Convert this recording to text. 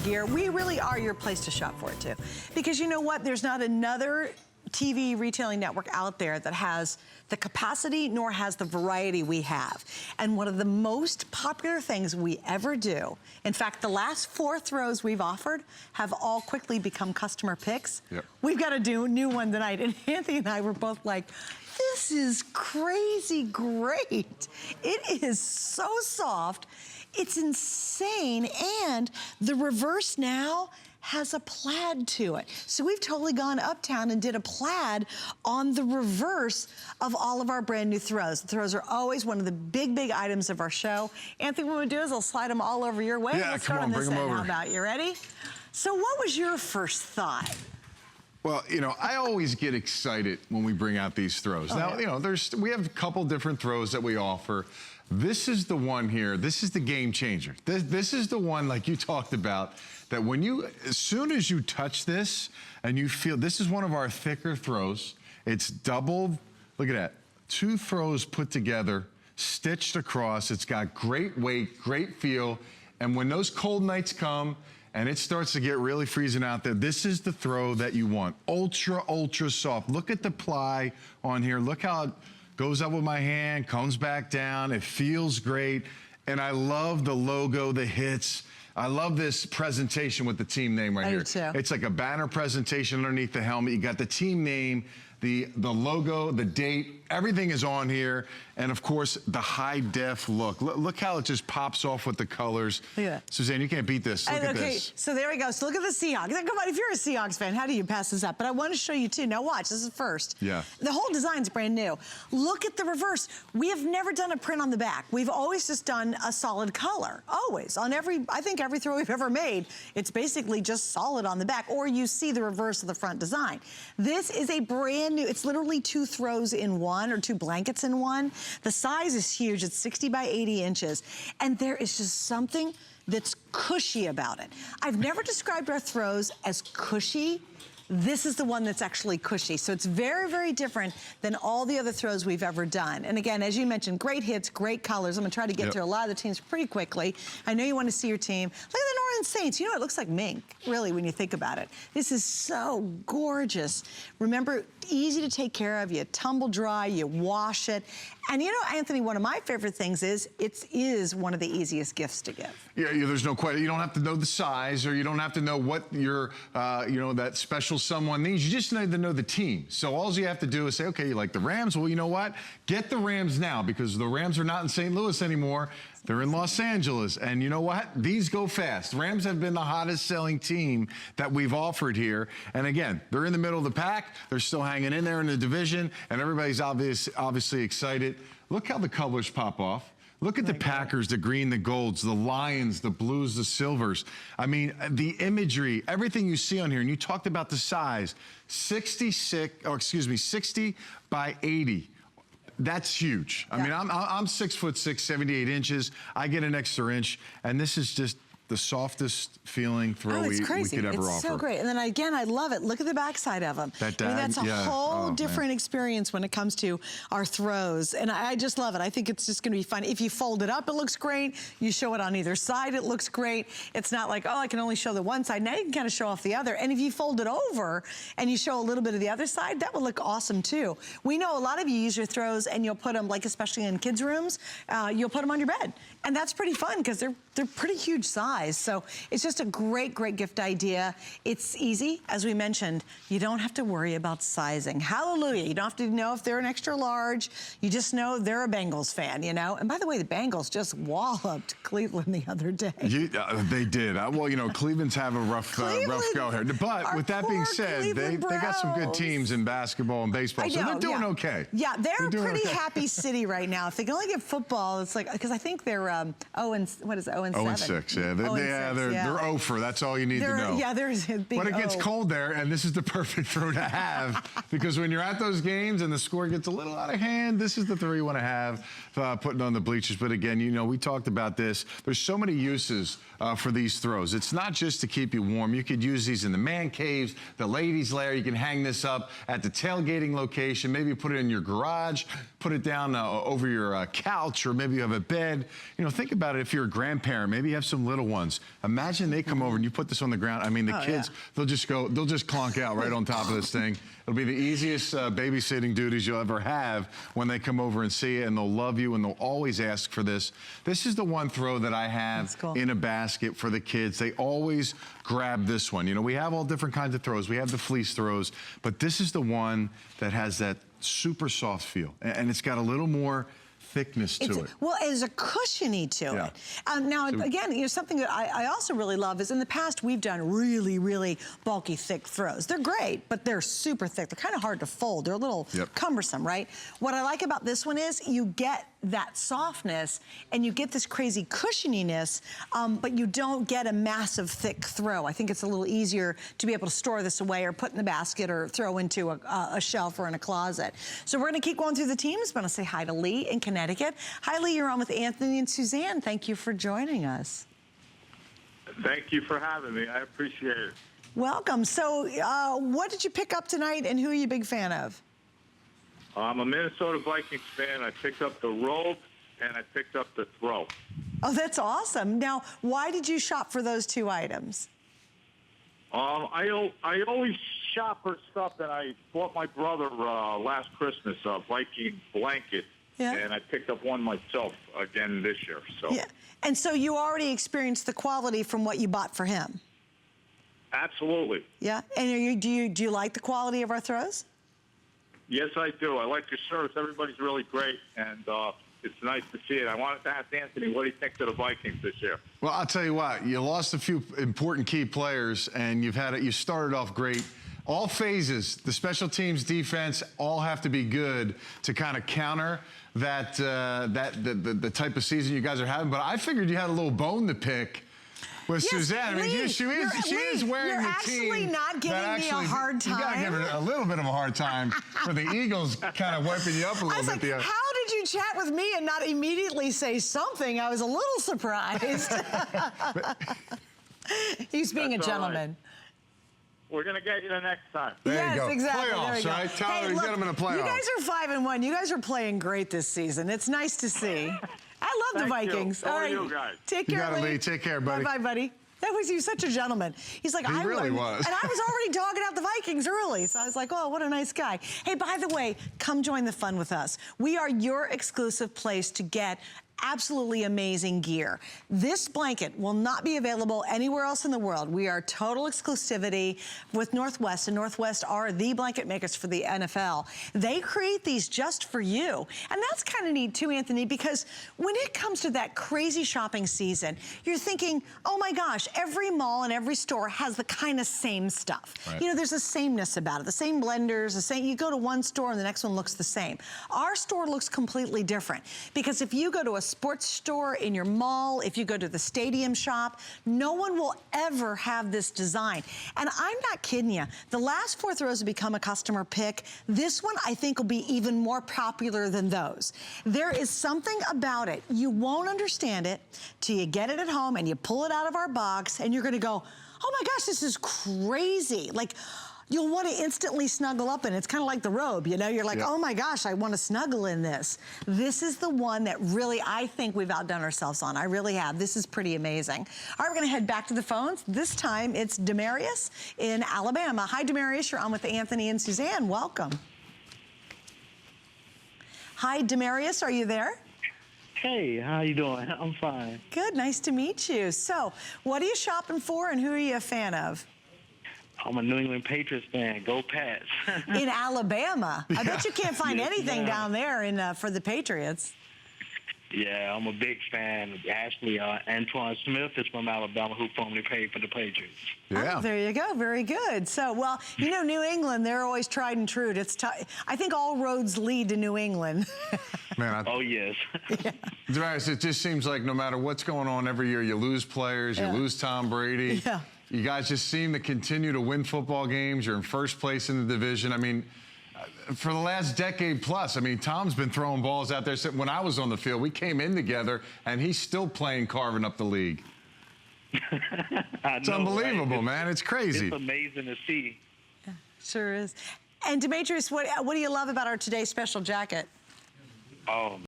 gear, we really are your place to shop for it too. Because you know what? There's not another TV retailing network out there that has the capacity nor has the variety we have. And one of the most popular things we ever do, in fact, the last 4 throws we've offered have all quickly become customer picks. Yep. We've got a new one tonight, and Anthony and I were both like, this is crazy great. It is so soft. It's insane, and the reverse now has a plaid to it. So we've totally gone uptown and did a plaid on the reverse of all of our brand new throws. The throws are always one of the big items of our show. Anthony, what we'll do is I'll slide them all over your way. Yeah, let's come start on, on this bring them end. over. How about you? Ready? So what was your first thought? Well, you know, I always get excited when we bring out these throws. Now, you know, we have a couple different throws that we offer. This is the one here. This is the game changer. This is the one, like you talked about, that when you, as soon as you touch this and you feel, this is one of our thicker throws. It's doubled, look at that, 2 throws put together, stitched across. It's got great weight, great feel. And when those cold nights come and it starts to get really freezing out there, this is the throw that you want. Ultra, ultra soft. Look at the ply on here. Look how it goes up with my hand, comes back down. It feels great. And I love the logo, the hits. I love this presentation with the team name right here. Too. It's like a banner presentation underneath the helmet. You got the team name, the logo, the date, everything is on here. And of course, the high def look. Look how it just pops off with the colors. Look at that. Suzanne, you can't beat this. Look at this. So there we go. So look at the Seahawks. Come on, if you're a Seahawks fan, how do you pass this up? But I want to show you too. Now watch, this is first. Yeah. The whole design's brand new. Look at the reverse. We have never done a print on the back. We've always just done a solid color. Always. On I think every throw we've ever made, it's basically just solid on the back, or you see the reverse of the front design. This is a brand new, it's literally 2 throws in one, or 2 blankets in one. The size is huge. It's 60 by 80 inches. And there is just something that's cushy about it. I've never described our throws as cushy. This is the one that's actually cushy. So it's very different than all the other throws we've ever done. And again, as you mentioned, great hits, great colors. I'm gonna try to get through a lot of the teams pretty quickly. I know you want to see your team. Look at the New Orleans Saints. You know, it looks like mink, really, when you think about it. This is so gorgeous. Remember, easy to take care of. You tumble dry, you wash it. And you know, Anthony, one of my favorite things is, it is one of the easiest gifts to give. Yeah, there's no question. You don't have to know the size, or you don't have to know what your, you know, that special someone needs. You just need to know the team. So all you have to do is say, okay, you like the Rams? Well, you know what? Get the Rams now, because the Rams are not in St. Louis anymore. They're in Los Angeles. And you know what? These go fast. Rams have been the hottest selling team that we've offered here. And again, they're in the middle of the pack. They're still hanging in there in the division, and everybody's obviously excited. Look how the colors pop off. Look at the Packers, the green, the golds, the Lions, the blues, the silvers. I mean, the imagery, everything you see on here, and you talked about the size, 60 by 80. That's huge. I mean, I'm 6'6", 78 inches. I get an extra inch, and this is just the softest feeling throw we could ever offer. It's so great. And then again, I love it. Look at the backside of them. I mean, that's a whole different experience when it comes to our throws. And I just love it. I think it's just going to be fun. If you fold it up, it looks great. You show it on either side, it looks great. It's not like, oh, I can only show the one side. Now you can kind of show off the other. And if you fold it over and you show a little bit of the other side, that would look awesome too. We know a lot of you use your throws and you'll put them, like especially in kids' rooms, you'll put them on your bed. And that's pretty fun because they're pretty huge size. So it's just a great gift idea. It's easy. As we mentioned, you don't have to worry about sizing. Hallelujah. You don't have to know if they're an extra large. You just know they're a Bengals fan, you know? And by the way, the Bengals just walloped Cleveland the other day. They did. Well, you know, Cleveland's have a rough go here. But with that being said, they got some good teams in basketball and baseball. So they're doing okay. Yeah, they're a pretty happy city right now. If they can only get football, it's like, because I think they're 0-7. 0-6, yeah. They're 0-for. That's all you need to know. Yeah, there's a big But it gets cold there, and this is the perfect throw to have, because when you're at those games and the score gets a little out of hand, this is the throw you want to have putting on the bleachers. But again, you know, we talked about this. There's so many uses for these throws. It's not just to keep you warm. You could use these in the man caves, the ladies' lair. You can hang this up at the tailgating location. Maybe put it in your garage, put it down over your couch, or maybe you have a bed. You know, think about it if you're a grandparent. Maybe you have some little ones. ones. Imagine they come over and you put this on the ground. I mean, the kids, they'll just clonk out right on top of this thing. It'll be the easiest babysitting duties you'll ever have when they come over and see it, and they'll love you, and they'll always ask for this. This is the one throw that I have in a basket for the kids. They always grab this one. You know, we have all different kinds of throws. We have the fleece throws, but this is the one that has that super soft feel, and it's got a little more thickness to it. Well, there's a cushiony to it. Now, again, you know, something that I also really love is in the past we've done really, really bulky, thick throws. They're great, but they're super thick. They're kind of hard to fold. They're a little cumbersome, right? What I like about this one is you get that softness and you get this crazy cushioniness, but you don't get a massive thick throw. I think it's a little easier to be able to store this away or put in the basket or throw into a shelf or in a closet. So we're gonna keep going through the teams. I'm gonna say hi to Lee in Connecticut. Hi Lee, you're on with Anthony and Suzanne. Thank you for joining us. Thank you for having me. I appreciate it. Welcome. So what did you pick up tonight and who are you a big fan of? I'm a Minnesota Vikings fan. I picked up the rope and I picked up the throw. Oh, that's awesome. Now, why did you shop for those two items? I always shop for stuff, and I bought my brother last Christmas a Viking blanket, and I picked up one myself again this year. So. Yeah, and so you already experienced the quality from what you bought for him? Absolutely. Yeah, and do you like the quality of our throws? Yes, I do. I like your service. Everybody's really great, and it's nice to see it. I wanted to ask Anthony what he thinks of the Vikings this year. Well, I'll tell you what, you lost a few important key players, and you started off great. All phases, the special teams, defense, all have to be good to kind of counter the type of season you guys are having. But I figured you had a little bone to pick with Suzanne. I mean, Lee, she is wearing the team. You're actually not giving me a hard time. You got to give her a little bit of a hard time for the Eagles kind of wiping you up a little bit. How did you chat with me and not immediately say something? I was a little surprised. He's being a gentleman. We're going to get you the next time. There you go. Exactly. Playoffs, right? Tyler, get them in the playoffs. You guys are 5-1. You guys are playing great this season. It's nice to see. I love the Vikings. All right. You guys. Take care, Lee. Take care, buddy. Bye-bye, buddy. He was such a gentleman. He's like, he really was. And I was already dogging out the Vikings early. So I was like, oh, what a nice guy. Hey, by the way, come join the fun with us. We are your exclusive place to get absolutely amazing gear. This blanket will not be available anywhere else in the world. We are total exclusivity with Northwest, and Northwest are the blanket makers for the NFL. They create these just for you. And that's kind of neat too, Anthony, because when it comes to that crazy shopping season, you're thinking, oh my gosh, every mall and every store has the kind of same stuff. Right. You know, there's a sameness about it, the same blenders, the same, you go to one store and the next one looks the same. Our store looks completely different, because if you go to a sports store in your mall, if you go to the stadium shop, no one will ever have this design. And I'm not kidding you. The last 4 throws have become a customer pick. This one, I think, will be even more popular than those. There is something about it. You won't understand it till you get it at home and you pull it out of our box and you're gonna go, oh my gosh, this is crazy. Like, you'll want to instantly snuggle up in it. It's kind of like the robe, you know? You're like, oh my gosh, I want to snuggle in this. This is the one that really, I think we've outdone ourselves on. I really have. This is pretty amazing. All right, we're going to head back to the phones. This time it's Demarius in Alabama. Hi, Demarius. You're on with Anthony and Suzanne. Welcome. Hi, Demarius. Are you there? Hey, how you doing? I'm fine. Good. Nice to meet you. So, what are you shopping for and who are you a fan of? I'm a New England Patriots fan. Go Pats. In Alabama. I bet you can't find anything down there for the Patriots. Yeah, I'm a big fan. Actually, Antoine Smith is from Alabama, who formerly played for the Patriots. Yeah. Oh, there you go. Very good. So, well, you know, New England, they're always tried and true. I think all roads lead to New England. Man, oh, yes. It just seems like no matter what's going on every year, you lose players, you lose Tom Brady. Yeah. You guys just seem to continue to win football games. You're in first place in the division. I mean, for the last decade plus, I mean, Tom's been throwing balls out there. When I was on the field, we came in together, and he's still playing, carving up the league. It's unbelievable, right? Man. It's crazy. It's amazing to see. Yeah, sure is. And Demetrius, what do you love about our Today Special jacket? Oh,